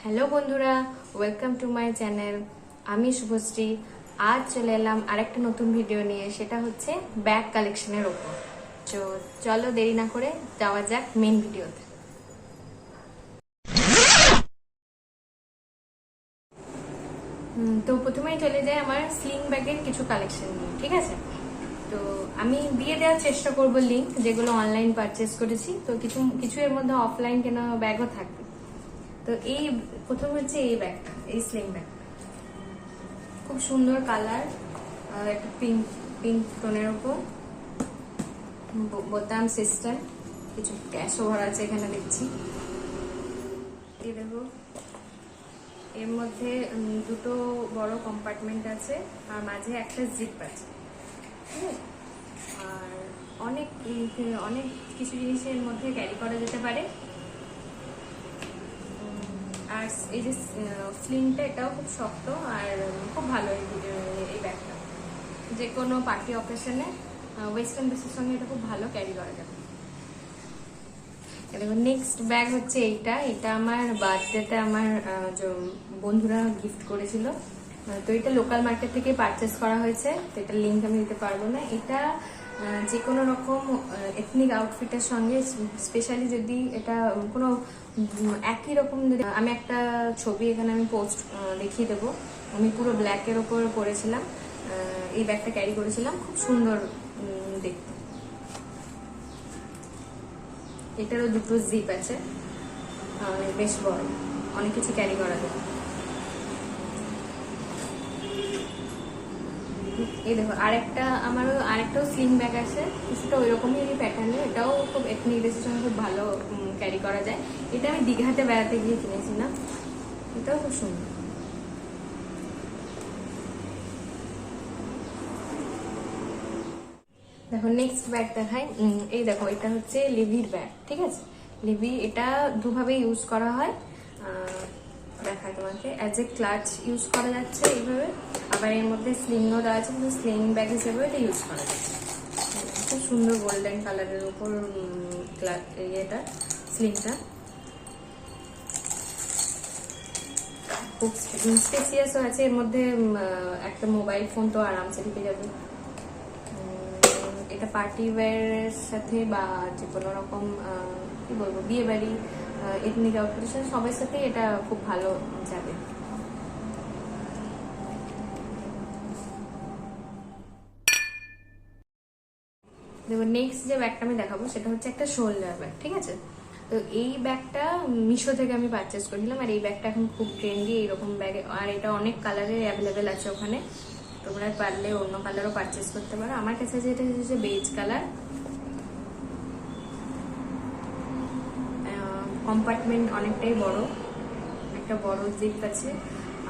Hello বন্ধুরা, welcome to my channel. আমি শুভশ্রী। আজ চলে এলাম আরেকটা নতুন ভিডিও নিয়ে, সেটা হচ্ছে ব্যাগ কালেকশনের ওপর। তো চলো দেরি না করে যাওয়া যাক মেন ভিডিওতে। তো প্রথমেই চলে যাই আমার স্লিং ব্যাগের কিছু কালেকশন নিয়ে, ঠিক আছে? তো আমি দিয়ে দেওয়ার চেষ্টা করব লিঙ্ক, যেগুলো অনলাইন পারচেস করেছি। তো কিছু কিছু এর মধ্যে অফলাইন কেনা ব্যাগও থাকবে। তো এই প্রথম হচ্ছে এই ব্যাগটা, এই স্লিং ব্যাগ। খুব সুন্দর কালার, একটা পিঙ্ক পিঙ্ক টোনের উপর, বোতাম সিস্টেম, কিছু ক্যাশ ওভার আছে এখানে দেখছি। এই দেখো, এর মধ্যে দুটো বড় কম্পার্টমেন্ট আছে আর মাঝে একটা জিপ আছে, ঠিক আছে? আর অনেক অনেক কিছু জিনিসের মধ্যে ক্যারি করা যেতে পারে। আর এই যে স্লিংটা, এটাও খুব শক্ত আর খুব ভালো এই ব্যাগটা। যে কোনো পার্টি অকেশনে ওয়েস্টার্ন ড্রেসের সঙ্গে এটা খুব ভালো ক্যারি করা যাবে। দেখুন, নেক্সট ব্যাগ হচ্ছে এইটা। এটা আমার বার্থডেতে আমার বন্ধুরা গিফট করেছিল। তো এটা লোকাল মার্কেট থেকে পারচেস করা হয়েছে। তো এটা লিঙ্ক আমি দিতে পারবো না। এটা যে কোনো রকম এথনিক আউটফিটের সঙ্গে, স্পেশালি যদি এটা কোনো একই রকম, যদি আমি একটা ছবি এখানে আমি পোস্ট দেখিয়ে দেবো। আমি পুরো ব্ল্যাকের ওপর পরেছিলাম, এই ব্যাগটা ক্যারি করেছিলাম, খুব সুন্দর দেখতে। এটারও দুটো জিপ আছে, বেশ বড়, অনেক কিছু ক্যারি করা যায়। এই দেখো, আমারও আরেকটাও স্লিং ব্যাগ আছে, কিছুটা ওই রকমই প্যাটার্নের। এটাও খুব এথনিক ড্রেসের সঙ্গে খুব ভালো ক্যারি করা যায়। এটা আমি দীঘাতে বেড়াতে গিয়ে কিনেছিলাম। এটাও খুব সুন্দর। দেখো, নেক্সট ব্যাগ দেখাই। এই দেখো, এটা হচ্ছে লিভির ব্যাগ, ঠিক আছে? লিভি, এটা দুভাবে ইউজ করা হয়। দেখায় তোমাকে, অ্যাজ এ ক্লাচ ইউজ করা যাচ্ছে এইভাবে, আবার এর মধ্যে স্লিংও দেওয়া আছে, কিন্তু স্লিং ব্যাগ হিসেবে এটা ইউজ করা যাচ্ছে। খুব সুন্দর গোল্ডেন কালারের উপর ইয়েটা, স্লিংটা খুব স্পেসিয়াসও আছে। এর মধ্যে একটা মোবাইল ফোন তো আরামসে ঢুকে যাবে। এটা পার্টি ওয়্যারের সাথে বা যে কোনো রকম কি বলবো, বিয়ে বাড়ি, এথনিক আউটফিটের সাথে সবার সাথে এটা খুব ভালো যাবে। দেখো, নেক্সট যে ব্যাগটা আমি দেখাবো সেটা হচ্ছে একটা শোল্ডার ব্যাগ, ঠিক আছে? তো এই ব্যাগটা মিশো থেকে আমি পারচেস করেছিলাম। আর এই ব্যাগটা এখন খুব ট্রেন্ডি এইরকম ব্যাগে, আর এটা অনেক কালারে অ্যাভেলেবেল আছে ওখানে। তোমরা পারলে অন্য কালারও পারচেস করতে পারো। আমার কাছে যেটা হচ্ছে বেজ কালার। কম্পার্টমেন্ট অনেকটাই বড়, একটা বড় জিপ আছে,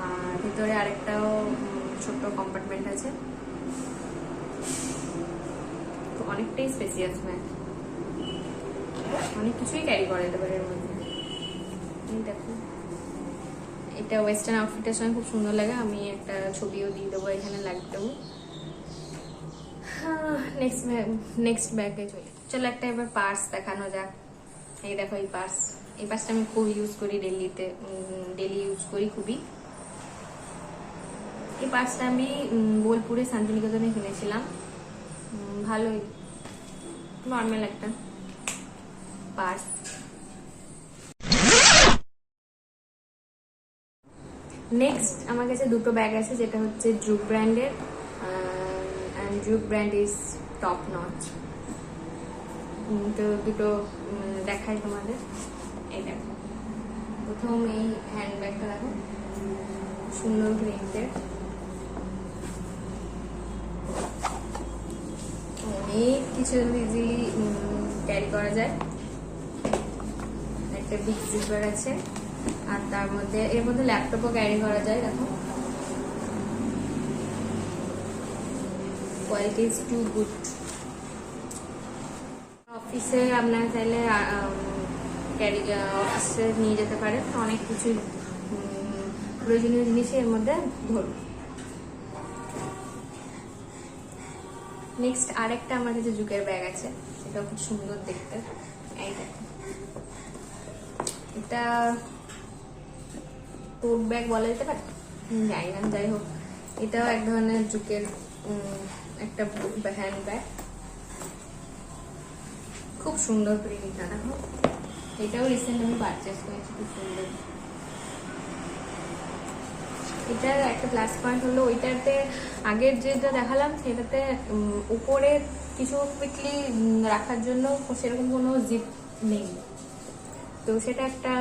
আর ভিতরে আরেকটাও ছোট্ট কম্পার্টমেন্ট আছে। তো অনেকটাই স্পেসিয়াস ব্যাগ, অনেক কিছুই ক্যারি করা যেতে পারে এর মধ্যে। দেখো, এটা ওয়েস্টার্ন আউটফিটের সঙ্গে খুব সুন্দর লাগে। আমি একটা ছবিও দিয়ে দেবো, এখানে লাগিয়ে দেবো। নেক্সট ব্যাগে চলো একটা এবার পার্স দেখানো যাক। এই দেখো, এই পার্সটা আমি খুব ইউজ করি, ডেলি ইউজ করি খুবই। এই পার্সটা আমি বোলপুরে শান্তিনিকেতনে কিনেছিলাম। ভালোই, নর্মাল একটা পার্স। নেক্সট আমার কাছে দুটো ব্যাগ আছে, যেটা হচ্ছে জুক ব্র্যান্ডের, Dzukou brand is top notch. তো দুটো দেখাই তোমাদের। এই দেখো, প্রথম এই হ্যান্ড ব্যাগটা দেখো, সুন্দর প্রিন্টের, অনেক কিছু ইজিলি ক্যারি করা যায়। একটা বিগ জিপার আছে, আর এর মধ্যে ল্যাপটপও ক্যারি করা যায়। দেখো, কোয়ালিটি ইজ টু গুড। অফিসে আপনারা চাইলে অফিসে নিয়ে যেতে পারেন। অনেক কিছু প্রয়োজনীয় জিনিস এর মধ্যে ধরুন। নেক্সট আরেকটা আমার কাছে জুকের ব্যাগ আছে, সেটা খুব সুন্দর দেখতে। এই দেখো, এটা টোট ব্যাগ বলা যেতে পারে, জানি না, যাই হোক এটাও এক ধরনের জুকের একটা হ্যান্ড ব্যাগ, খুব সুন্দর প্রিন্টটা দেখো। এটাও রিসেন্ট আমি পারচেস করেছি, খুব সুন্দর। এটার একটা প্লাস পয়েন্ট হলো ওইটাতে আগের যেটা দেখালাম সেটাতে উপরে কিছু কুইকলি রাখার জন্য সেরকম কোনো জিপ নেই, তো সেটা একটা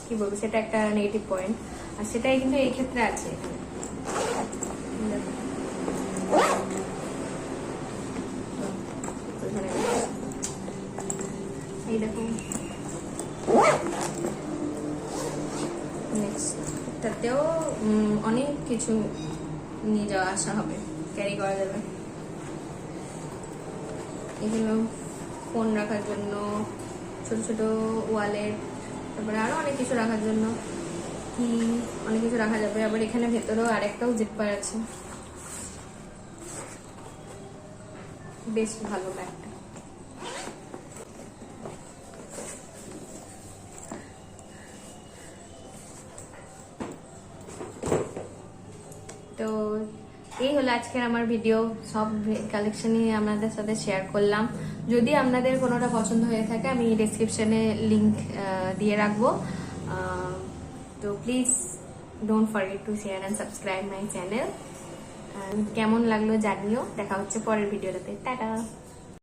কি বলবো, সেটা একটা নেগেটিভ পয়েন্ট। আর সেটাই কিন্তু এই ক্ষেত্রে আছে এখানে। এই দেখো নেক্সটটাতেও অনেক কিছু নিয়ে যাওয়া আসা হবে, ক্যারি করা যাবে। এগুলো ফোন রাখার জন্য, ছোট ছোট ওয়ালেট, তারপরে আরো অনেক কিছু রাখার জন্য কি অনেক কিছু রাখা যাবে। আবার এখানে ভেতরেও আরেকটাও জিপার আছে, বেশ ভালো ব্যাগটা। তো এই হলো আজকের আমার ভিডিও, সব কালেকশনই আপনাদের সাথে শেয়ার করলাম। যদি আপনাদের কোনোটা পছন্দ হয়ে থাকে আমি ডেসক্রিপশনে লিংক দিয়ে রাখবো, তো please don't forget to share and subscribe my channel. কেমন লাগলো জানিও। দেখা হচ্ছে পরের ভিডিওটাতে, টাটা।